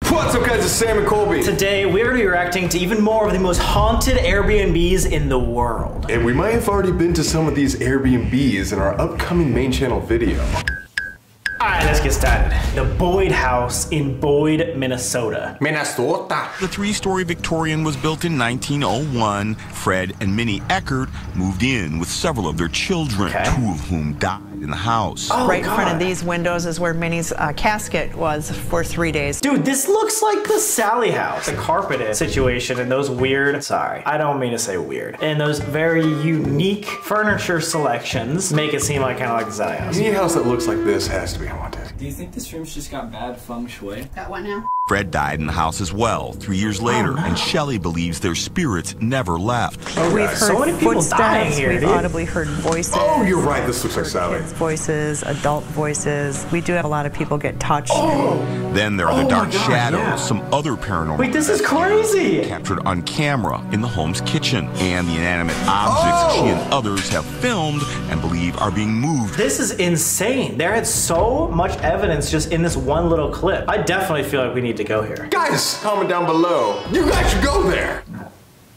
What's up guys, it's Sam and Colby. Today we're going to be reacting to even more of the most haunted Airbnbs in the world. And we might have already been to some of these Airbnbs in our upcoming main channel video. Alright, let's get started. The Boyd House in Boyd, Minnesota. Minnesota. The three-story Victorian was built in 1901. Fred and Minnie Eckert moved in with several of their children, two of whom died in the house. Oh, right in front of these windows is where Minnie's casket was for 3 days. Dude, this looks like the Sally house. The carpeted situation and those weird, sorry, I don't mean to say weird, and those very unique furniture selections make it seem like kind of like the Sally house. Any house that looks like this has to be haunted. Do you think this room's just got bad feng shui? Got what now? Fred died in the house as well 3 years later, and Shelley believes their spirits never left. We've heard so many people dying footsteps, here, we've dude. audibly heard voices. Oh, you're right, this looks like Sally. Kids' voices, adult voices. We do have a lot of people get touched. Then there are the dark shadows, yeah. some other paranormal Wait, this is investigators crazy! captured on camera in the home's kitchen, and the inanimate objects she and others have filmed and believe are being moved. This is insane. There had so much evidence just in this one little clip. I definitely feel like we need to go here. Guys, comment down below. You guys should go there.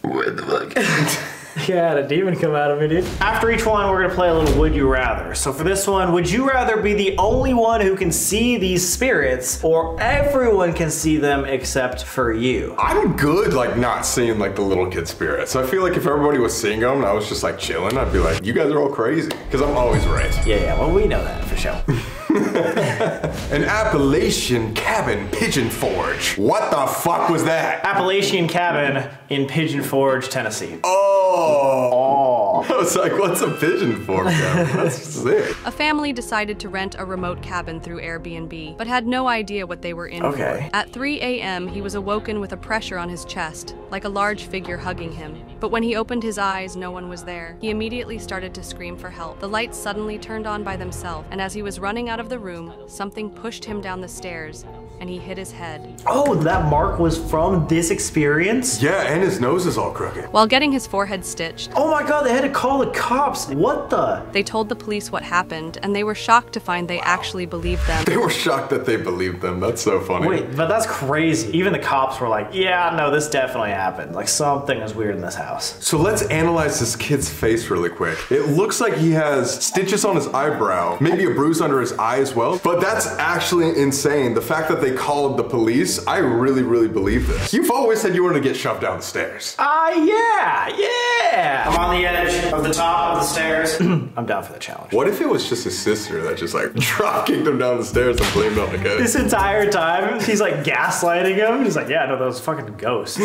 Where the fuck? Yeah, a demon come out of me, dude. After each one, we're gonna play a little Would You Rather. So for this one, would you rather be the only one who can see these spirits, or everyone can see them except for you? I'm good like not seeing like the little kid spirits. I feel like if everybody was seeing them and I was just like chilling, I'd be like, you guys are all crazy. Because I'm always right. Yeah, well, we know that for sure. An Appalachian cabin, Pigeon Forge. What the fuck was that? Appalachian cabin in Pigeon Forge, Tennessee. Oh. I was like, what's a Pigeon Forge cabin? That's sick. A family decided to rent a remote cabin through Airbnb, but had no idea what they were in for. At 3 a.m., he was awoken with a pressure on his chest, like a large figure hugging him. But when he opened his eyes, no one was there. He immediately started to scream for help. The lights suddenly turned on by themselves, and as he was running out of the room, something pushed him down the stairs, and he hit his head. Oh, that mark was from this experience? Yeah, and his nose is all crooked. While getting his forehead stitched, Oh my god, they had to call the cops. What the? they told the police what happened, and they were shocked to find they actually believed them. They were shocked that they believed them. That's so funny. Wait, but that's crazy. Even the cops were like, yeah, no, this definitely happened. Like, something is weird in this house. So let's analyze this kid's face really quick. It looks like he has stitches on his eyebrow, maybe a bruise under his eye as well, but that's actually insane. The fact that they called the police, I really, really believe this. You've always said you wanted to get shoved down the stairs. Yeah. I'm on the edge of the top of the stairs. I'm down for the challenge. What if it was just his sister that just like drop kicked him down the stairs and blamed on the ghost? This entire time, she's like gaslighting him. He's like, yeah, no, that was fucking ghosts.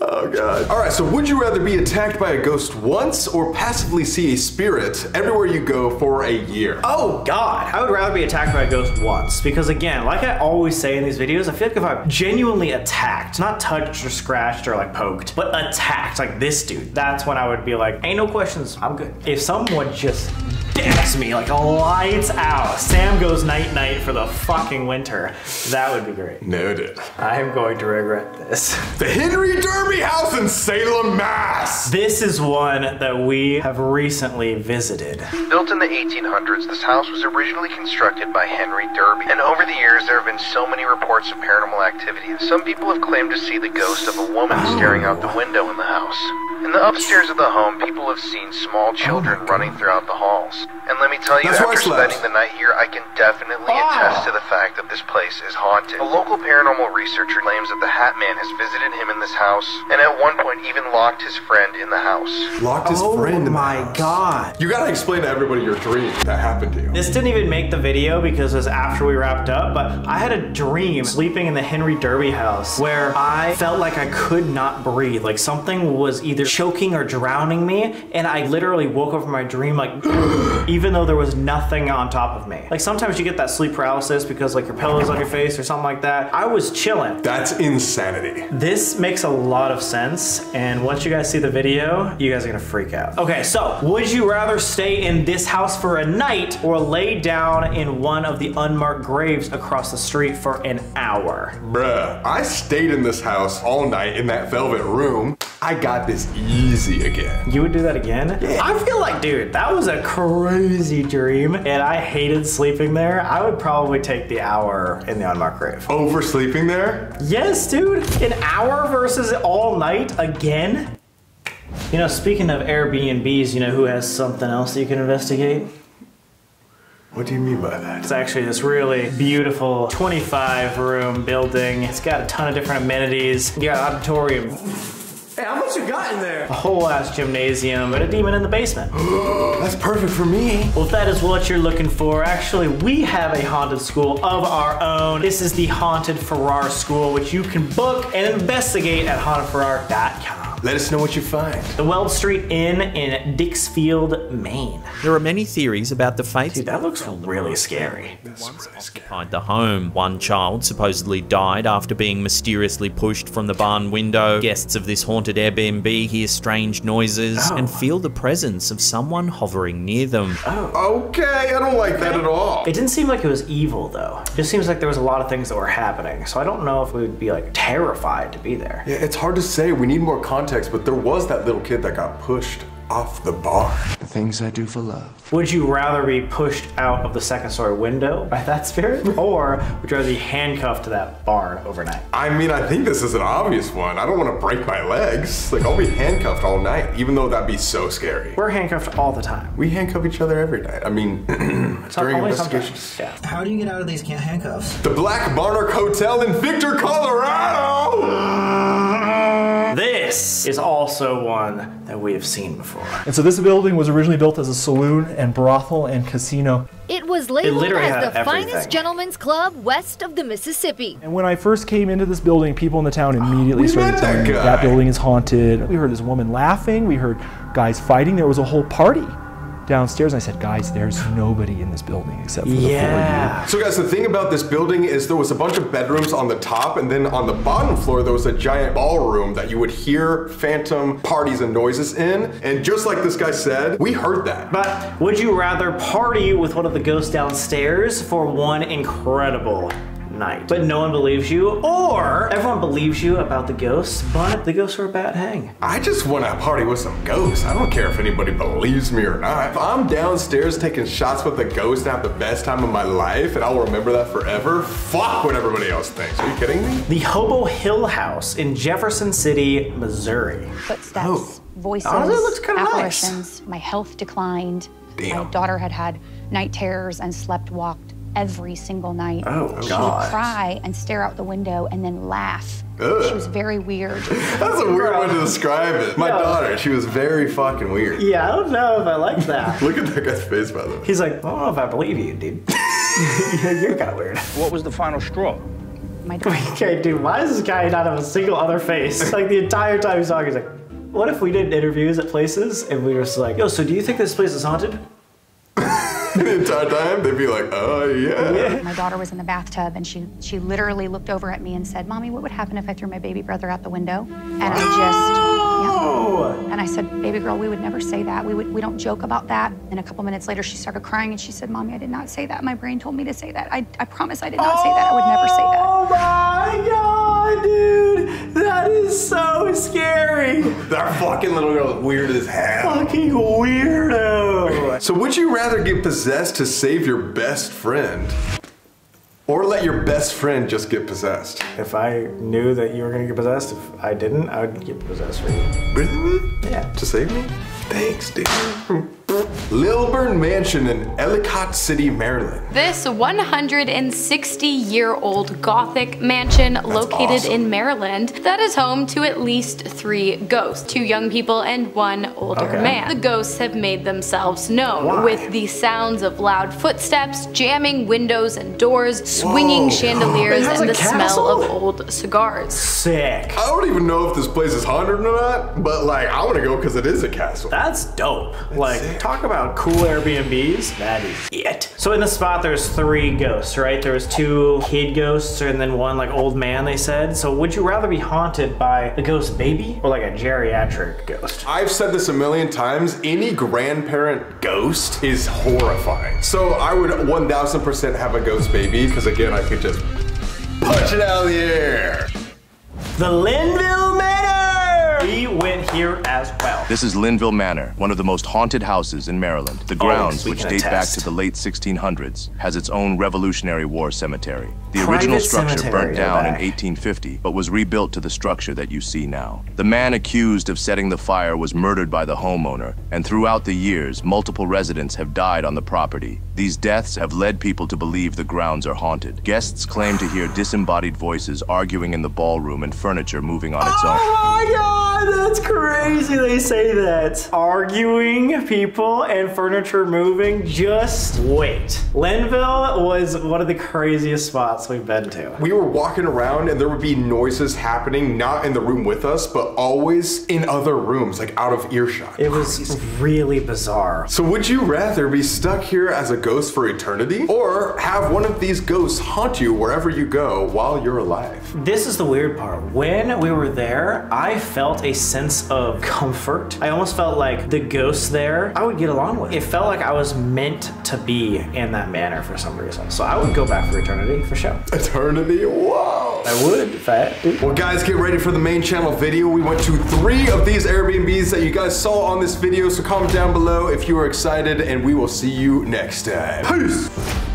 Oh god. All right, so would you rather be attacked by a ghost once or passively see a spirit everywhere you go for a year? Oh god, I would rather be attacked by a ghost once, because again, like I always say in these videos, I feel like if I'm genuinely attacked, not touched or scratched or like poked, but attacked, like this dude, that's when I would be like, ain't no questions, I'm good. If someone just damns me like lights out, Sam goes night-night for the fucking winter, that would be great. Noted. I am going to regret this. The Henry Derby House in Salem, Mass. This is one that we have recently visited. Built in the 1800s, this house was originally constructed by Henry Derby, and over the years there have been so many reports of paranormal activity. Some people have claimed to see the ghost of a woman staring out the window in the house. In the upstairs of the home, people have seen small children running throughout the halls. And let me tell you, after spending the night here, I can definitely attest to the fact that this place is haunted. A local paranormal researcher claims that the Hat Man has visited him in this house, and at one point even locked his friend in the house. Locked his friend in the house. Oh my god. You gotta explain to everybody your dream that happened to you. This didn't even make the video because it was after we wrapped up, but I had a dream sleeping in the Henry Derby house where I felt like I could not breathe. Like something was either choking or drowning me, and I literally woke up from my dream like, even though there was nothing on top of me. Like sometimes you get that sleep paralysis because like your pillow's on your face or something like that. I was chilling. That's insanity. This makes a lot of sense, and once you guys see the video, you guys are gonna freak out. Okay, so would you rather stay in this house for a night or lay down in one of the unmarked graves across the street for an hour? Bruh, I stayed in this house all night in that velvet room. I got this easy again. You would do that again? Yeah. I feel like, dude, that was a crazy dream, and I hated sleeping there. I would probably take the hour in the unmarked grave. Over sleeping there? Yes, dude. An hour versus all night again? You know, speaking of Airbnbs, you know who has something else that you can investigate? What do you mean by that? It's actually this really beautiful 25-room building. It's got a ton of different amenities. You got an auditorium. Hey, how much you got in there? A whole ass gymnasium and a demon in the basement. That's perfect for me. Well, if that is what you're looking for, actually, we have a haunted school of our own. This is the Haunted Ferrar School, which you can book and investigate at hauntedferrar.com. Let us know what you find. The Weld Street Inn in Dixfield, Maine. There are many theories about the fate. Dude, that looks really scary. Occupied the home. One child supposedly died after being mysteriously pushed from the barn window. Guests of this haunted Airbnb hear strange noises and feel the presence of someone hovering near them. Okay, I don't like that at all. It didn't seem like it was evil, though. It just seems like there was a lot of things that were happening, so I don't know if we would be like terrified to be there. Yeah, it's hard to say. We need more context, but there was that little kid that got pushed off the barn. The things I do for love. Would you rather be pushed out of the second-story window by that spirit, or would you rather be handcuffed to that barn overnight? I mean, I think this is an obvious one. I don't want to break my legs. Like, I'll be handcuffed all night, even though that'd be so scary. We're handcuffed all the time. We handcuff each other every night. I mean, during investigations. Yeah. How do you get out of these handcuffs? The Black Monarch Hotel in Victor, Colorado! This is also one that we have seen before. And so this building was originally built as a saloon and brothel and casino. It was labeled as the everything. finest gentleman's club west of the Mississippi. And when I first came into this building, people in the town immediately started telling me guy. that building is haunted. We heard this woman laughing, we heard guys fighting, there was a whole party downstairs. And I said, guys, there's nobody in this building except for the four of you. So guys, the thing about this building is there was a bunch of bedrooms on the top, and then on the bottom floor there was a giant ballroom that you would hear phantom parties and noises in. And just like this guy said, we heard that. But would you rather party with one of the ghosts downstairs for one incredible night, but no one believes you, or everyone believes you about the ghosts, but the ghosts are a bad hang? I just want to party with some ghosts. I don't care if anybody believes me or not. If I'm downstairs taking shots with a ghost and have the best time of my life, and I'll remember that forever, fuck what everybody else thinks. Are you kidding me? The Hobo Hill House in Jefferson City, Missouri. Footsteps, voices, Honestly, it looks kinda apparitions. My health declined. Damn. My daughter had night terrors and slept walked every single night. She God. would cry and stare out the window and then laugh. Ugh. She was very weird. That's a weird way to describe it. My daughter, she was very fucking weird. Yeah, I don't know if I like that. Look at that guy's face, by the way. He's like, I don't know if I believe you, dude. You're kind of weird. What was the final straw? My daughter. Okay, dude, why does this guy not have a single other face? Like the entire time he's talking, he's like, what if we did interviews at places and we were just like, yo, so do you think this place is haunted? The entire time, they'd be like, oh, yeah. My daughter was in the bathtub and she literally looked over at me and said, Mommy, what would happen if I threw my baby brother out the window? And I just, and I said, baby girl, we would never say that. We don't joke about that. And a couple minutes later, she started crying and she said, Mommy, I did not say that. My brain told me to say that. I promise I did not say that. I would never say that. Oh my God, dude. That is so scary. That fucking little girl is weird as hell. Fucking weirdo. So would you rather get possessed to save your best friend? Or let your best friend just get possessed? If I knew that you were gonna get possessed, if I didn't, I would get possessed for you. Really? Yeah. To save me? Thanks, dude. Lilurn Mansion in Ellicott City, Maryland. This 160-year-old Gothic mansion located in Maryland that is home to at least 3 ghosts, 2 young people and 1 older man. The ghosts have made themselves known with the sounds of loud footsteps, jamming windows and doors, swinging chandeliers, and the smell of old cigars. Sick. I don't even know if this place is haunted or not, but like, I want to go because it is a castle. That's dope. Like, talk about cool Airbnbs. That is it. So in the spot, there's 3 ghosts, right? There was 2 kid ghosts and then 1 like old man, they said. So would you rather be haunted by a ghost baby or like a geriatric ghost? I've said this a million times, any grandparent ghost is horrifying. So I would 1000% have a ghost baby, because again, I could just punch it out of the air. The Lynville Manor! We went here as well. This is Lynville Manor, one of the most haunted houses in Maryland. The grounds, which date back to the late 1600s, has its own Revolutionary War cemetery. The original structure burnt down in 1850, but was rebuilt to the structure that you see now. The man accused of setting the fire was murdered by the homeowner, and throughout the years, multiple residents have died on the property. These deaths have led people to believe the grounds are haunted. Guests claim to hear disembodied voices arguing in the ballroom and furniture moving on its own. Oh my god, that's crazy they say that. Arguing, people, and furniture moving, just wait. Lynville was one of the craziest spots we've been to. We were walking around and there would be noises happening, not in the room with us, but always in other rooms, like out of earshot. It was really bizarre. So would you rather be stuck here as a ghost for eternity, or have one of these ghosts haunt you wherever you go while you're alive? This is the weird part. When we were there, I felt a sense of comfort. I almost felt like the ghosts there, I would get along with. It felt like I was meant to be in that manor for some reason. So I would go back for eternity, for sure. Eternity? Whoa! I would, if I had to. Well guys, get ready for the main channel video. We went to 3 of these Airbnbs that you guys saw on this video, so comment down below if you are excited, and we will see you next time. Peace!